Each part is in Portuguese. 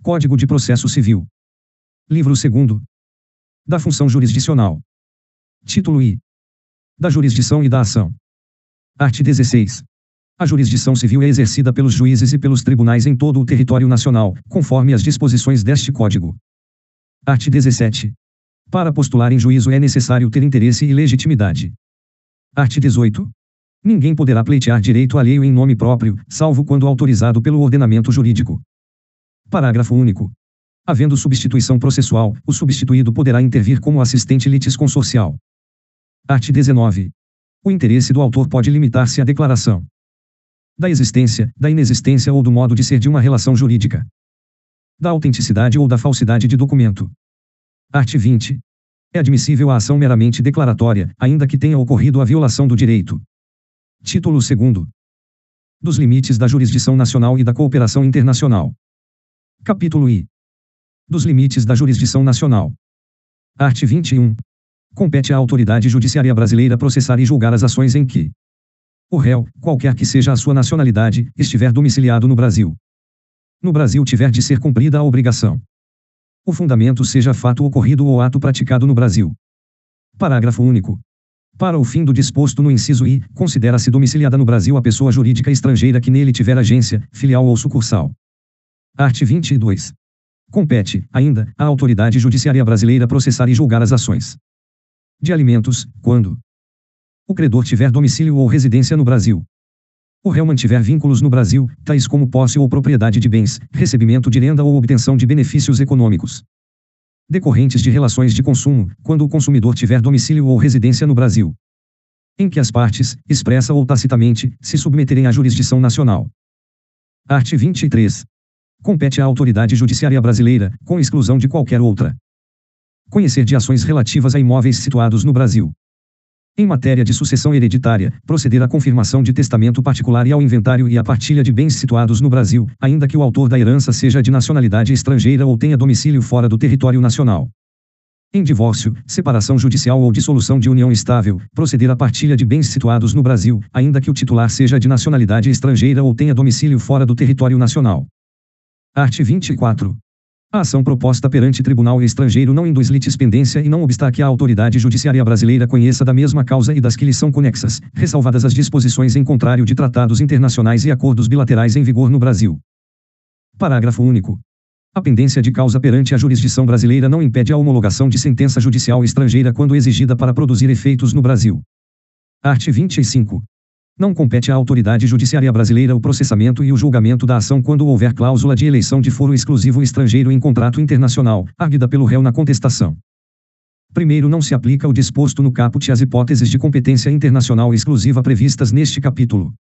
Código de Processo Civil. Livro 2º. Da função jurisdicional. Título I. Da jurisdição e da ação. Art. 16. A jurisdição civil é exercida pelos juízes e pelos tribunais em todo o território nacional, conforme as disposições deste Código. Art. 17. Para postular em juízo é necessário ter interesse e legitimidade. Art. 18. Ninguém poderá pleitear direito alheio em nome próprio, salvo quando autorizado pelo ordenamento jurídico. Parágrafo único. Havendo substituição processual, o substituído poderá intervir como assistente litisconsorcial. Art. 19. O interesse do autor pode limitar-se à declaração da existência, da inexistência ou do modo de ser de uma relação jurídica, da autenticidade ou da falsidade de documento. Art. 20. É admissível a ação meramente declaratória, ainda que tenha ocorrido a violação do direito. Título 2º. Dos limites da jurisdição nacional e da cooperação internacional. Capítulo I. Dos limites da jurisdição nacional. Art. 21. Compete à autoridade judiciária brasileira processar e julgar as ações em que o réu, qualquer que seja a sua nacionalidade, estiver domiciliado no Brasil. No Brasil tiver de ser cumprida a obrigação. O fundamento seja fato ocorrido ou ato praticado no Brasil. Parágrafo único. Para o fim do disposto no inciso I, considera-se domiciliada no Brasil a pessoa jurídica estrangeira que nele tiver agência, filial ou sucursal. Art. 22. Compete, ainda, à autoridade judiciária brasileira processar e julgar as ações de alimentos, quando o credor tiver domicílio ou residência no Brasil. O réu mantiver vínculos no Brasil, tais como posse ou propriedade de bens, recebimento de renda ou obtenção de benefícios econômicos decorrentes de relações de consumo, quando o consumidor tiver domicílio ou residência no Brasil, em que as partes, expressa ou tacitamente, se submeterem à jurisdição nacional. Art. 23. Compete à autoridade judiciária brasileira, com exclusão de qualquer outra, conhecer de ações relativas a imóveis situados no Brasil. Em matéria de sucessão hereditária, proceder à confirmação de testamento particular e ao inventário e à partilha de bens situados no Brasil, ainda que o autor da herança seja de nacionalidade estrangeira ou tenha domicílio fora do território nacional. Em divórcio, separação judicial ou dissolução de união estável, proceder à partilha de bens situados no Brasil, ainda que o titular seja de nacionalidade estrangeira ou tenha domicílio fora do território nacional. Art. 24. A ação proposta perante tribunal estrangeiro não induz litispendência e não obsta que a autoridade judiciária brasileira conheça da mesma causa e das que lhe são conexas, ressalvadas as disposições em contrário de tratados internacionais e acordos bilaterais em vigor no Brasil. Parágrafo único. A pendência de causa perante a jurisdição brasileira não impede a homologação de sentença judicial estrangeira quando exigida para produzir efeitos no Brasil. Art. 25. Não compete à autoridade judiciária brasileira o processamento e o julgamento da ação quando houver cláusula de eleição de foro exclusivo estrangeiro em contrato internacional, arguida pelo réu na contestação. Primeiro, não se aplica o disposto no caput às hipóteses de competência internacional exclusiva previstas neste capítulo.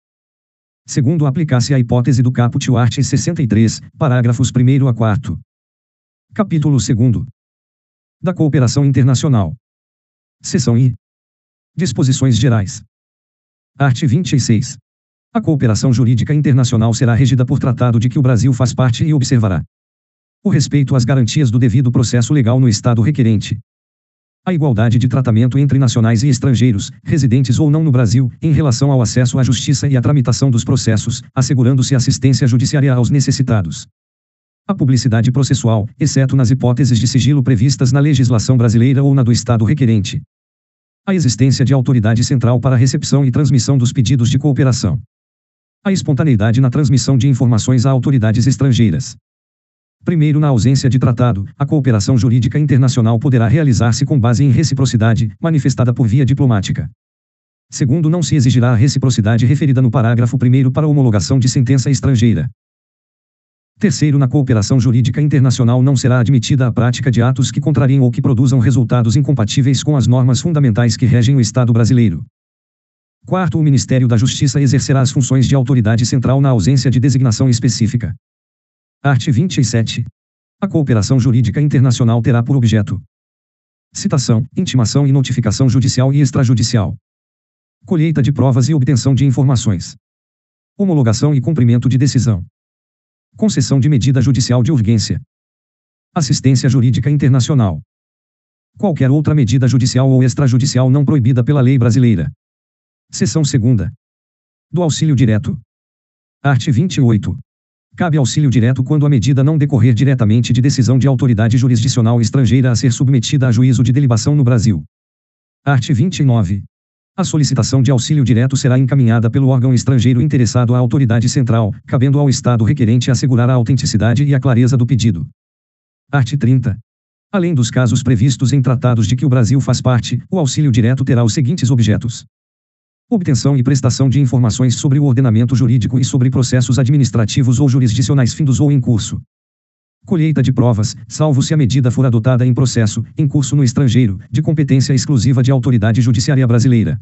Segundo, aplicar-se à hipótese do caput o art. 63, parágrafos 1º a 4º. Capítulo 2º. Da cooperação internacional. Seção I. Disposições gerais. Art. 26. A cooperação jurídica internacional será regida por tratado de que o Brasil faz parte e observará o respeito às garantias do devido processo legal no Estado requerente, a igualdade de tratamento entre nacionais e estrangeiros, residentes ou não no Brasil, em relação ao acesso à justiça e à tramitação dos processos, assegurando-se assistência judiciária aos necessitados, a publicidade processual, exceto nas hipóteses de sigilo previstas na legislação brasileira ou na do Estado requerente, a existência de autoridade central para a recepção e transmissão dos pedidos de cooperação, a espontaneidade na transmissão de informações a autoridades estrangeiras. Primeiro, na ausência de tratado, a cooperação jurídica internacional poderá realizar-se com base em reciprocidade, manifestada por via diplomática. Segundo, não se exigirá a reciprocidade referida no parágrafo 1º para homologação de sentença estrangeira. Terceiro, na cooperação jurídica internacional não será admitida a prática de atos que contrariem ou que produzam resultados incompatíveis com as normas fundamentais que regem o Estado brasileiro. Quarto, o Ministério da Justiça exercerá as funções de autoridade central na ausência de designação específica. Art. 27. A cooperação jurídica internacional terá por objeto citação, intimação e notificação judicial e extrajudicial, colheita de provas e obtenção de informações, homologação e cumprimento de decisão, concessão de medida judicial de urgência, assistência jurídica internacional, qualquer outra medida judicial ou extrajudicial não proibida pela lei brasileira. Seção 2ª. Do auxílio direto. Art. 28. Cabe auxílio direto quando a medida não decorrer diretamente de decisão de autoridade jurisdicional estrangeira a ser submetida a juízo de delibação no Brasil. Art. 29. A solicitação de auxílio direto será encaminhada pelo órgão estrangeiro interessado à autoridade central, cabendo ao Estado requerente assegurar a autenticidade e a clareza do pedido. Art. 30. Além dos casos previstos em tratados de que o Brasil faz parte, o auxílio direto terá os seguintes objetos: obtenção e prestação de informações sobre o ordenamento jurídico e sobre processos administrativos ou jurisdicionais findos ou em curso. Colheita de provas, salvo se a medida for adotada em processo, em curso no estrangeiro, de competência exclusiva de autoridade judiciária brasileira.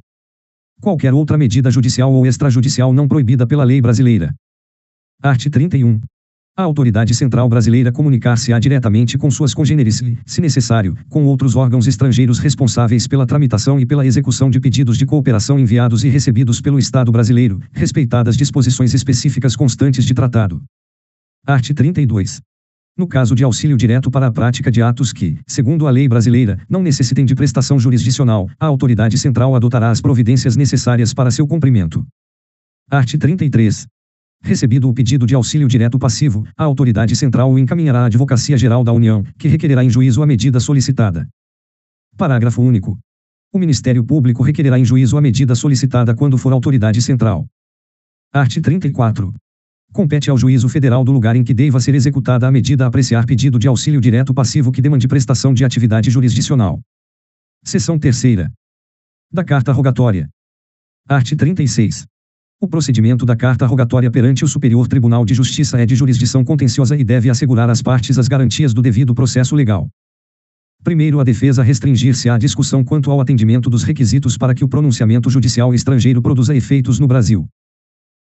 Qualquer outra medida judicial ou extrajudicial não proibida pela lei brasileira. Art. 31. A autoridade central brasileira comunicar-se-á diretamente com suas congêneres e, se necessário, com outros órgãos estrangeiros responsáveis pela tramitação e pela execução de pedidos de cooperação enviados e recebidos pelo Estado brasileiro, respeitadas disposições específicas constantes de tratado. Art. 32. No caso de auxílio direto para a prática de atos que, segundo a lei brasileira, não necessitem de prestação jurisdicional, a autoridade central adotará as providências necessárias para seu cumprimento. Art. 33. Recebido o pedido de auxílio direto passivo, a autoridade central o encaminhará à Advocacia Geral da União, que requererá em juízo a medida solicitada. Parágrafo único. O Ministério Público requererá em juízo a medida solicitada quando for autoridade central. Art. 34. Compete ao juízo federal do lugar em que deva ser executada a medida apreciar pedido de auxílio direto passivo que demande prestação de atividade jurisdicional. Seção 3ª. Da Carta Rogatória. Art. 36. O procedimento da carta rogatória perante o Superior Tribunal de Justiça é de jurisdição contenciosa e deve assegurar às partes as garantias do devido processo legal. Primeiro, a defesa restringir-se à discussão quanto ao atendimento dos requisitos para que o pronunciamento judicial estrangeiro produza efeitos no Brasil.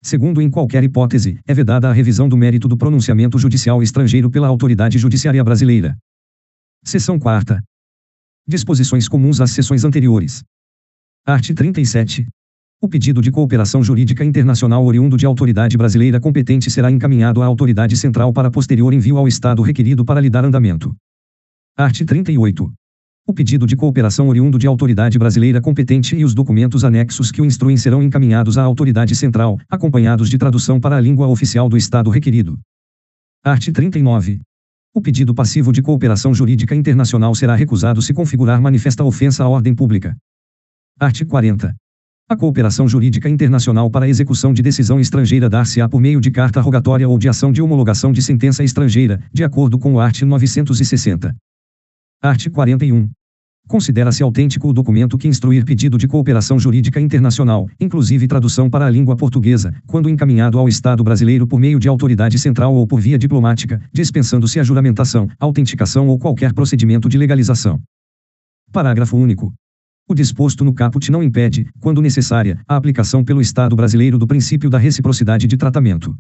Segundo, em qualquer hipótese, é vedada a revisão do mérito do pronunciamento judicial estrangeiro pela autoridade judiciária brasileira. Seção 4ª. Disposições comuns às seções anteriores. Art. 37. O pedido de cooperação jurídica internacional oriundo de autoridade brasileira competente será encaminhado à autoridade central para posterior envio ao Estado requerido para lhe dar andamento. Art. 38. O pedido de cooperação oriundo de autoridade brasileira competente e os documentos anexos que o instruem serão encaminhados à autoridade central, acompanhados de tradução para a língua oficial do Estado requerido. Art. 39. O pedido passivo de cooperação jurídica internacional será recusado se configurar manifesta ofensa à ordem pública. Art. 40. A cooperação jurídica internacional para a execução de decisão estrangeira dar-se-á por meio de carta rogatória ou de ação de homologação de sentença estrangeira, de acordo com o art. 960. Art. 41. Considera-se autêntico o documento que instruir pedido de cooperação jurídica internacional, inclusive tradução para a língua portuguesa, quando encaminhado ao Estado brasileiro por meio de autoridade central ou por via diplomática, dispensando-se a juramentação, autenticação ou qualquer procedimento de legalização. Parágrafo único. O disposto no caput não impede, quando necessária, a aplicação pelo Estado brasileiro do princípio da reciprocidade de tratamento.